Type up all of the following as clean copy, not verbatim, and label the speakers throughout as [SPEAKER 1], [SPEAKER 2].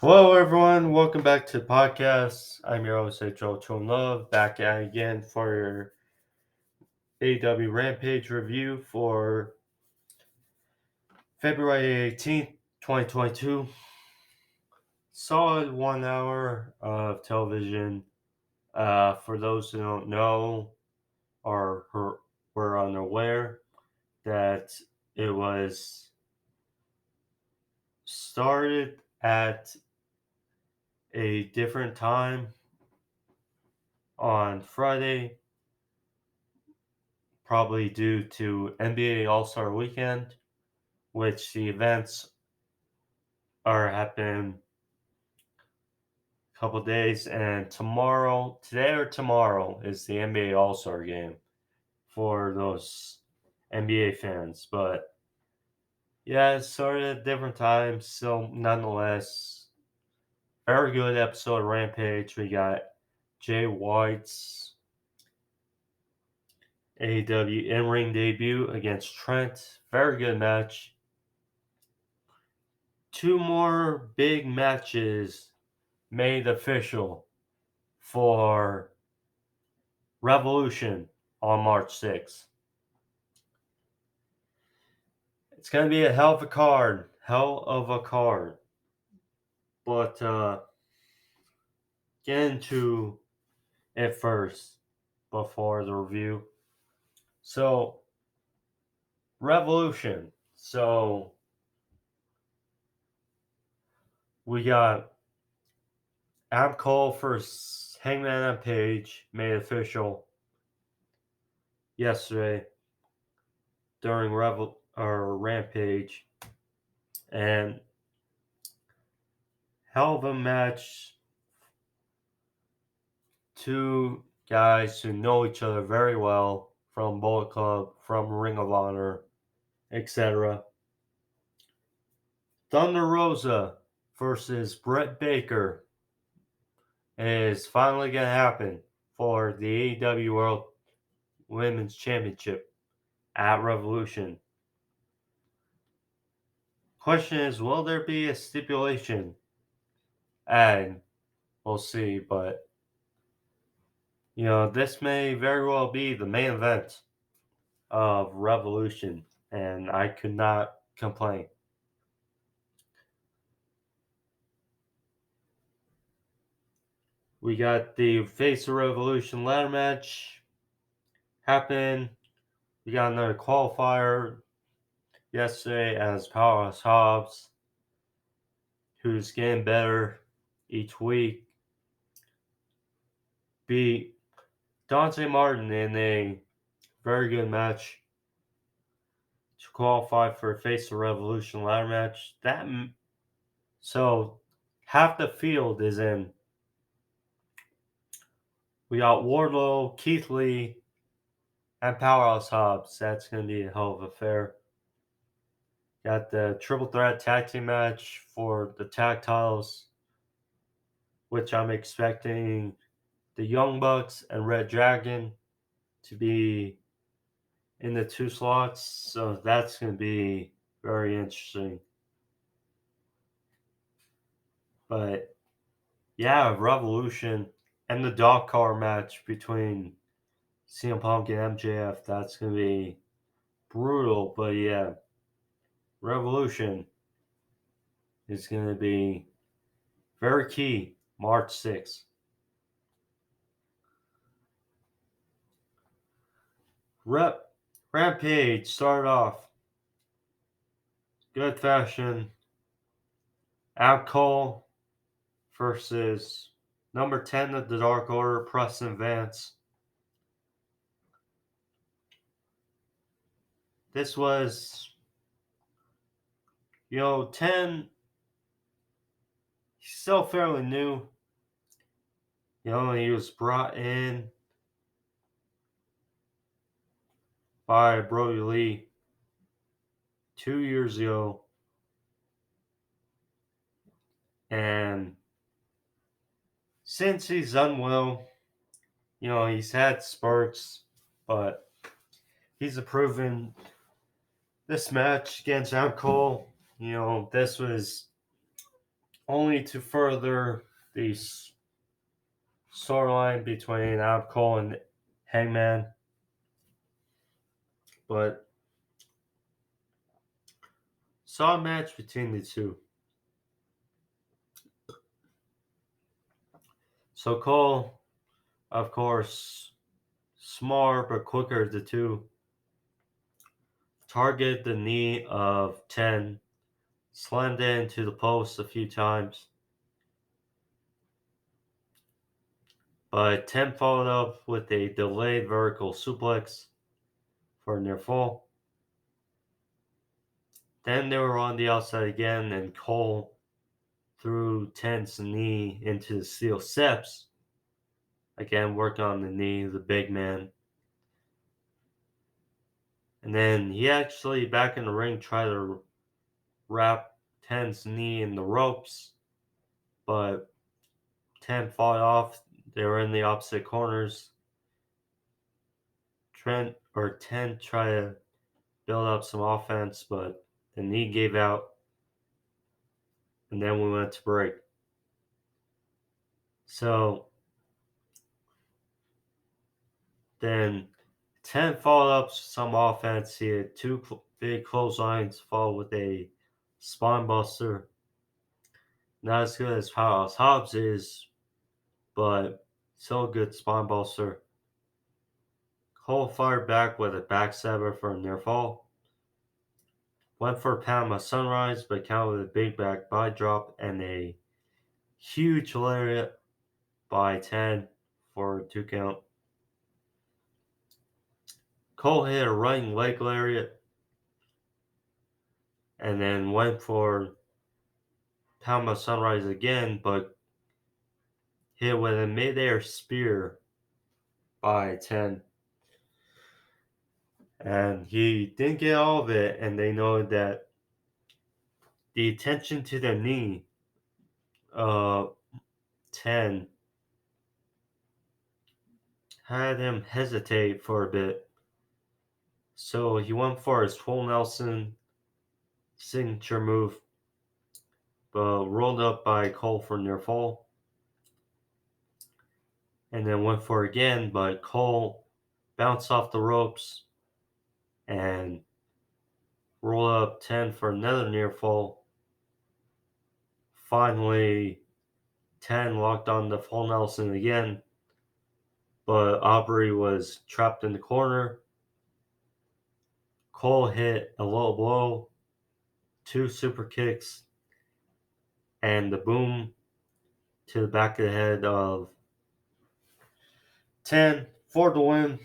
[SPEAKER 1] Hello, everyone. Welcome back to the podcast. I'm your host, Joe Chon Love, back at again for your AEW Rampage review for February 18th, 2022. Solid 1 hour of television. For those who don't know or who were unaware, that it was started at a different time on Friday, probably due to NBA All-Star Weekend, which the events are happening a couple days, and today or tomorrow, is the NBA All-Star Game for those NBA fans. But yeah, it started at different times, so nonetheless, very good episode of Rampage. We got Jay White's AEW in-ring debut against Trent. Very good match. Two more big matches made official for Revolution on March 6th. It's going to be a hell of a card. Hell of a card. But get into it first before the review. So, Revolution. So, we got Adam Cole versus Hangman Page made official yesterday during Rampage. And hell of a match. Two guys who know each other very well from Bullet Club, from Ring of Honor, etc. Thunder Rosa versus Britt Baker is finally going to happen for the AEW World Women's Championship at Revolution. Question is, will there be a stipulation? And we'll see, but this may very well be the main event of Revolution, and I could not complain. We got the Face of Revolution ladder match happen. We got another qualifier yesterday as Powerhouse Hobbs, who's getting better each week, beat Dante Martin in a very good match to qualify for a Face of Revolution ladder match. So half the field is in. We got Wardlow, Keith Lee, and Powerhouse Hobbs. That's going to be a hell of an affair. Got the triple threat tag team match for the tag titles, which I'm expecting the Young Bucks and Red Dragon to be in the two slots. So that's going to be very interesting. But yeah, Revolution and the dog car match between CM Punk and MJF, that's going to be brutal. But yeah, Revolution is going to be very key March 6th. Rampage started off good fashion. Adam Cole versus number 10 of the Dark Order, Preston Vance. This was, 10, he's still fairly new. He was brought in by Brody Lee 2 years ago. And since he's done well, he's had spurts, but he's proven this match against Adam Cole, this was only to further the storyline between Adam Cole and Hangman. But saw a match between the two. So Cole, of course, smart but quicker of the two, targeted the knee of 10, slammed it into the post a few times. But 10 followed up with a delayed vertical suplex for a near fall. Then they were on the outside again, and Cole threw 10's knee into the steel steps. Again, working on the knee, the big man. And then he actually, back in the ring, tried to wrap 10's knee in the ropes, but 10 fought off. They were in the opposite corners. 10 tried to build up some offense, but the knee gave out. And then we went to break. So then 10 followed up some offense. He had two big clotheslines, followed with a spine buster. Not as good as Powerhouse Hobbs is, but still a good spine buster. Cole fired back with a backstabber for a near fall. Went for a Panama Sunrise, but countered with a big back body drop and a huge lariat by 10 for a 2 count. Cole hit a running leg lariat and then went for Panama Sunrise again, but hit with a midair spear by 10. And he didn't get all of it, and they know that the attention to the knee, 10, had him hesitate for a bit. So he went for his full Nelson signature move, but rolled up by Cole for near fall. And then went for it again, but Cole bounced off the ropes and rolled up 10 for another near fall. Finally, 10 locked on the full Nelson again, but Aubrey was trapped in the corner. Cole hit a low blow, 2 super kicks, and the boom to the back of the head of 10 for the win.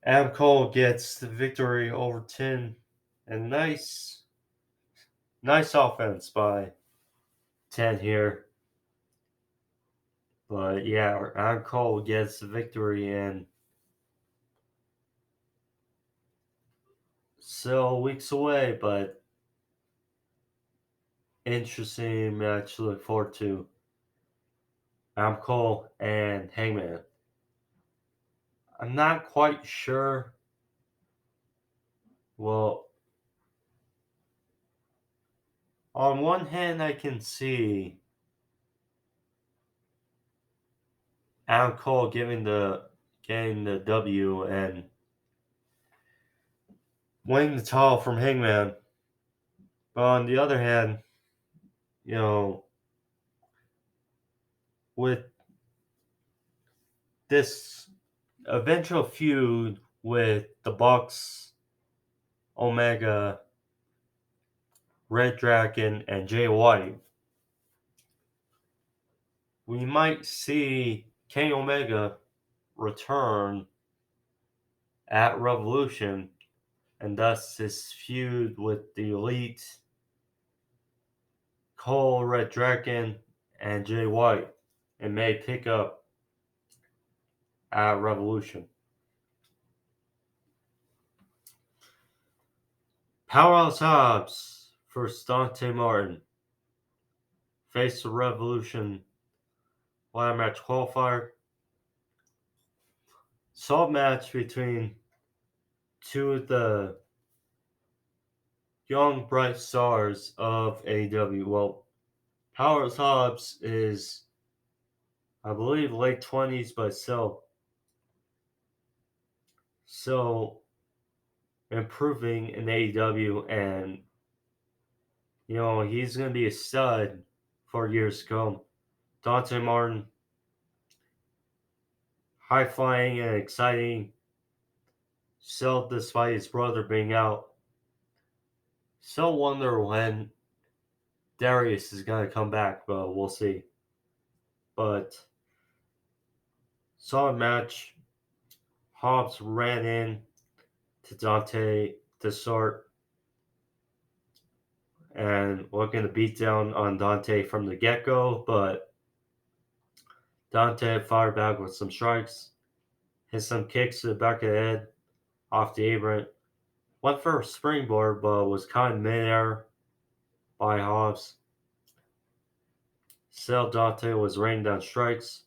[SPEAKER 1] Adam Cole gets the victory over 10. And nice offense by 10 here. But yeah, Adam Cole gets the victory, and still weeks away, but interesting match to look forward to. Adam Cole and Hangman. I'm not quite sure. Well, on one hand, I can see Adam Cole getting the W and winning the title from Hangman. But on the other hand, you know, with this eventual feud with the Bucks, Omega, Red Dragon, and Jay White, we might see Kenny Omega return at Revolution, and thus this feud with the Elite, Cole, Red Dragon, and Jay White, and may pick up at Revolution. Powerhouse Hobbs versus Dante Martin. Face the Revolution ladder match qualifier. Solid match between two of the young bright stars of AEW. Well, Powerhouse Hobbs is, I believe, late 20s, but so improving in AEW, and he's gonna be a stud for years to come. Dante Martin, high flying and exciting, still despite his brother being out. Still wonder when Darius is gonna come back, but we'll see. But solid match. Hobbs ran in to Dante to start and looking to beat down on Dante from the get go, but Dante fired back with some strikes, hit some kicks to the back of the head off the apron. Went for a springboard, but was caught in midair by Hobbs. Still, Dante was raining down strikes,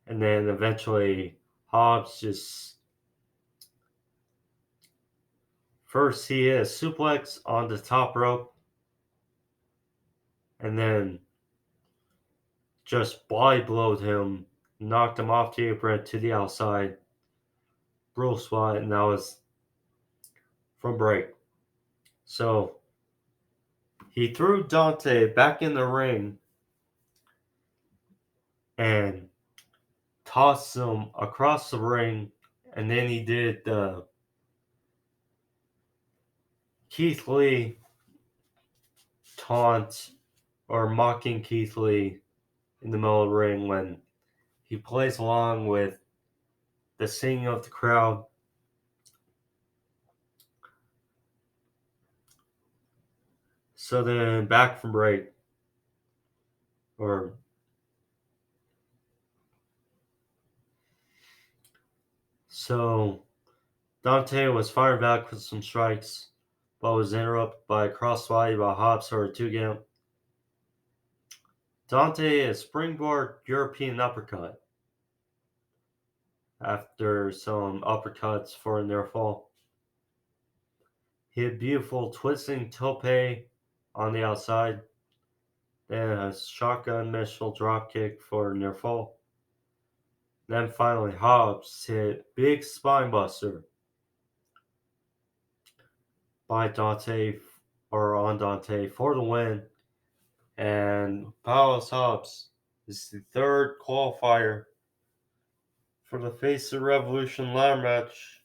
[SPEAKER 1] and then eventually Hobbs just first he hit a suplex on the top rope, and then just body blowed him, knocked him off the apron to the outside. Brutal spot, and that was from break. So he threw Dante back in the ring and tossed him across the ring, and then he did the Keith Lee taunt or mocking Keith Lee in the middle of the ring when he plays along with the singing of the crowd. So then back from break, or so Dante was firing back with some strikes, but was interrupted by a crossbody by Hobbs for a 2 count. Dante a springboard European uppercut after some uppercuts for a near fall. He had beautiful twisting tope on the outside, then a shotgun missile dropkick for a near fall. Then finally Hobbs hit big spinebuster by Dante or on Dante for the win. And Powerhouse Hobbs is the third qualifier for the Face of Revolution ladder match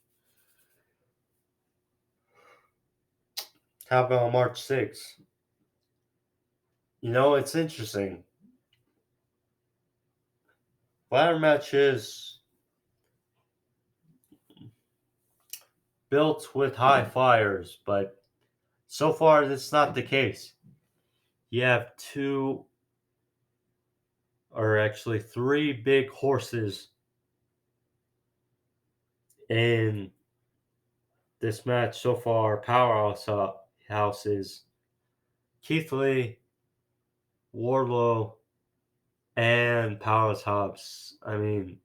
[SPEAKER 1] happened on March 6th. It's interesting. Ladder match is built with high flyers, but so far that's not the case. You have two, or actually three big horses in this match so far. Powerhouse houses Keith Lee, Wardlow, and Powerhouse Hobbs. I mean,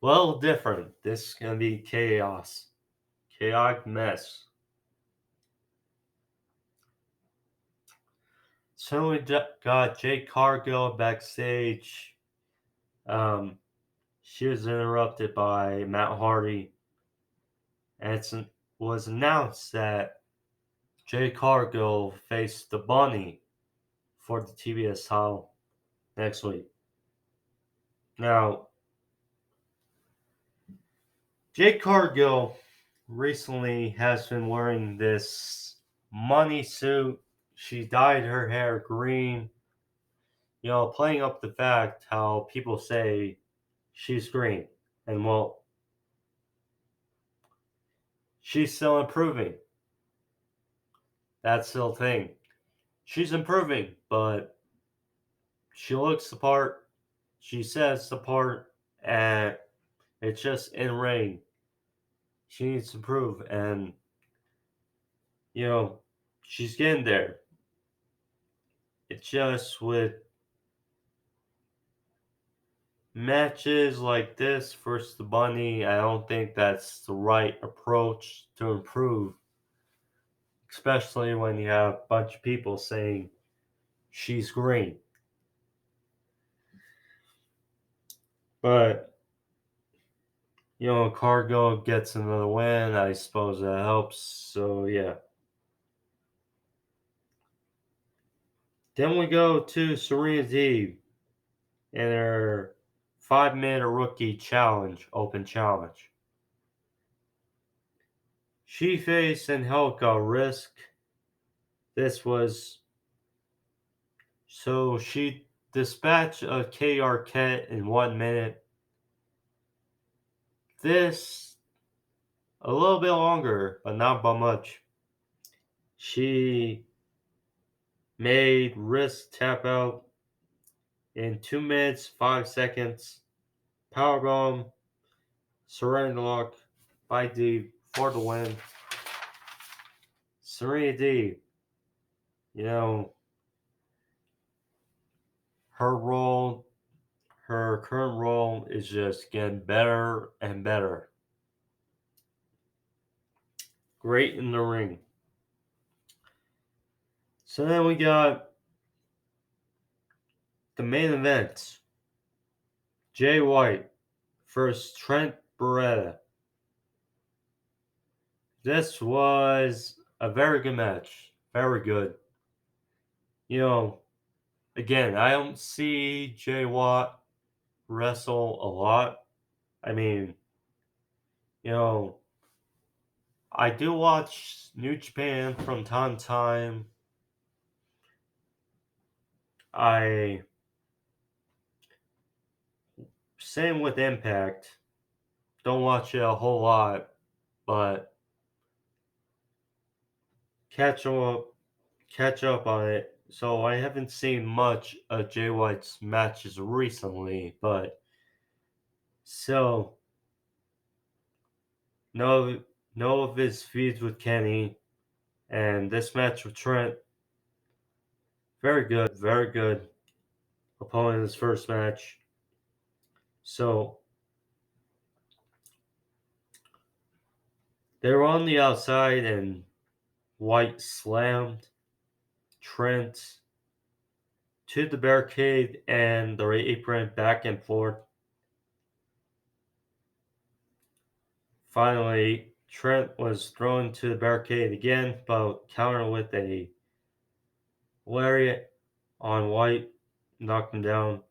[SPEAKER 1] a little different. This is gonna be chaos, chaotic mess. So we got Jade Cargill backstage. She was interrupted by Matt Hardy, and it was announced that Jade Cargill faced the Bunny for the TBS title next week. Now, Jade Cargill recently has been wearing this money suit. She dyed her hair green, playing up the fact how people say she's green. And well, she's still improving. That's still a thing. She's improving, but she looks the part, she says the part, and it's just in ring. She needs to improve, and she's getting there. It's just with matches like this versus the Bunny, I don't think that's the right approach to improve, especially when you have a bunch of people saying she's great. But, Cargo gets another win. I suppose that helps. So, yeah. Then we go to Serena Deeb in her 5-minute rookie challenge, open challenge. She faced Angelica Risk. This was so she dispatched a KR Ket in 1 minute. This a little bit longer, but not by much. She made Risk tap out in 2 minutes, 5 seconds. Powerbomb, surrender lock by Deeb for the win. Serena Deeb, her role, her current role is just getting better and better. Great in the ring. So then we got the main event. Jay White versus Trent Barreta. This was a very good match. Very good. Again, I don't see Jay White wrestle a lot. I mean, I do watch New Japan from time to time. Same with Impact. Don't watch it a whole lot, but catch up on it. So I haven't seen much of Jay White's matches recently, but so know of his feats with Kenny, and this match with Trent, very good opponent in his first match. So they were on the outside, and White slammed Trent to the barricade, and the apron back and forth. Finally, Trent was thrown to the barricade again, but countered with a lariat on White, knocked him down.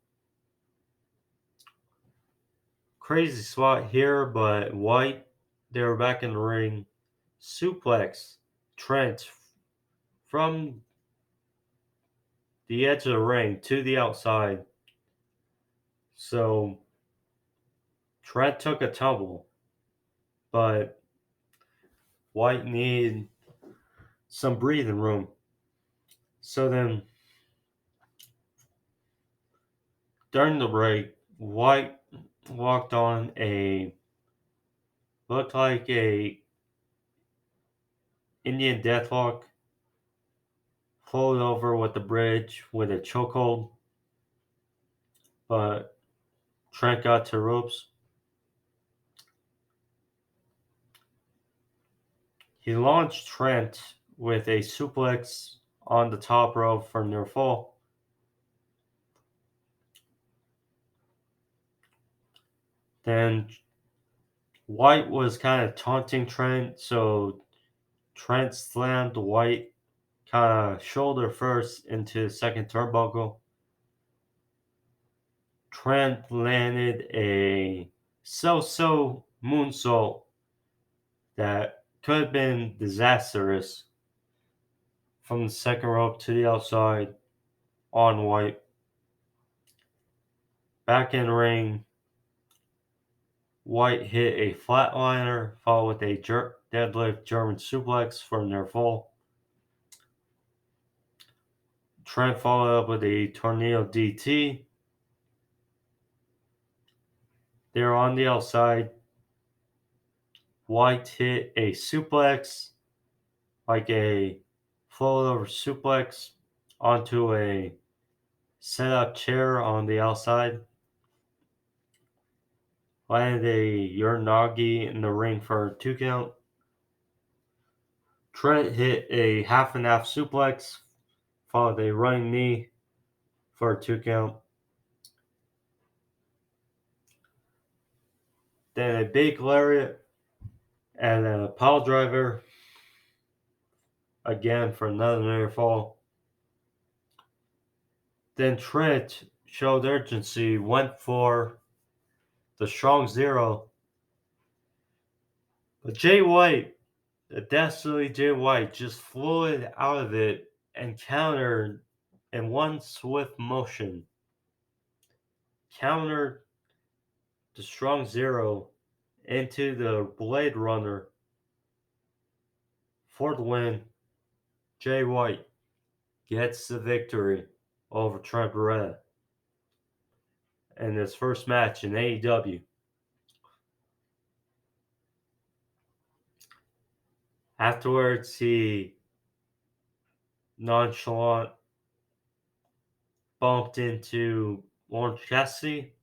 [SPEAKER 1] Crazy spot here, but White, they were back in the ring. Suplex Trent from the edge of the ring to the outside. So Trent took a tumble, but White needed some breathing room. So then, during the break, White walked on looked like a Indian deathlock, folded over with the bridge with a chokehold, but Trent got to ropes. He launched Trent with a suplex on the top rope for near fall. Then White was kind of taunting Trent, so Trent slammed White kind of shoulder first into the second turnbuckle. Trent landed a so-so moonsault that could have been disastrous from the second rope to the outside on White. Back in the ring, White hit a flatliner followed with a deadlift German suplex for near fall. Trent followed up with a tornado DT. They're on the outside. White hit a suplex, like a fold over suplex, onto a set up chair on the outside. Landed a Uranagi in the ring for a 2 count. Trent hit a half and half suplex, followed a running knee for a 2 count. Then a big lariat and a pile driver again for another near fall. Then Trent showed urgency, went for the strong zero. But Jay White, the dastardly Jay White, just flew it out of it and countered in one swift motion. Countered the strong zero into the Blade Runner for the win. Jay White gets the victory over Trent Barreta in his first match in AEW. Afterwards, he nonchalant bumped into Orange Cassidy,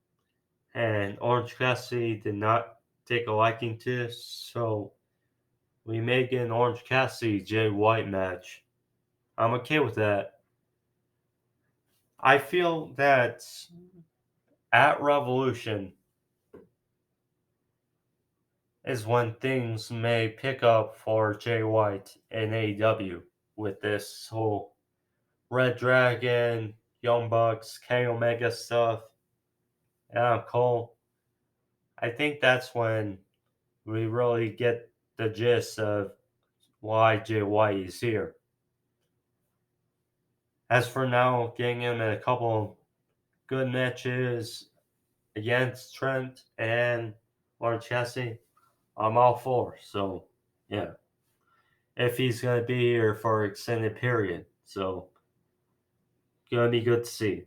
[SPEAKER 1] and Orange Cassidy did not take a liking to this, so we may get an Orange Cassidy Jay White match. I'm okay with that. I feel that at Revolution is when things may pick up for Jay White in AEW with this whole Red Dragon, Young Bucks, Kenny Omega stuff, Adam Cole. I think that's when we really get the gist of why Jay White is here. As for now, getting him in a couple good matches against Trent and Orange Cassidy, I'm all for. So, yeah. If he's going to be here for an extended period. So, going to be good to see.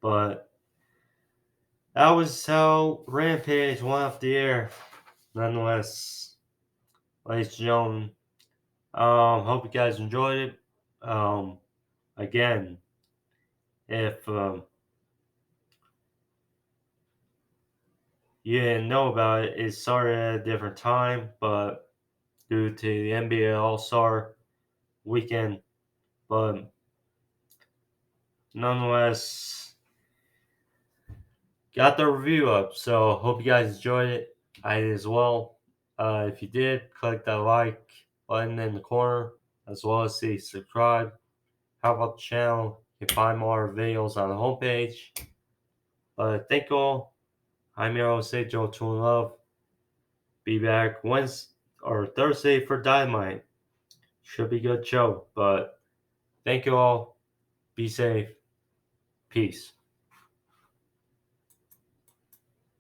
[SPEAKER 1] But that was how Rampage went off the air. Nonetheless, ladies and gentlemen, hope you guys enjoyed it. Again, if you didn't know about it, it started at a different time, but due to the NBA All-Star weekend. But nonetheless, got the review up, so hope you guys enjoyed it. I did as well. If you did, click that like button in the corner, as well as the subscribe. Help out the channel. You can find more videos on the homepage. Thank you all. I'm your host, Joe Toon Love. Be back Wednesday or Thursday for Dynamite. Should be a good show. But thank you all. Be safe. Peace.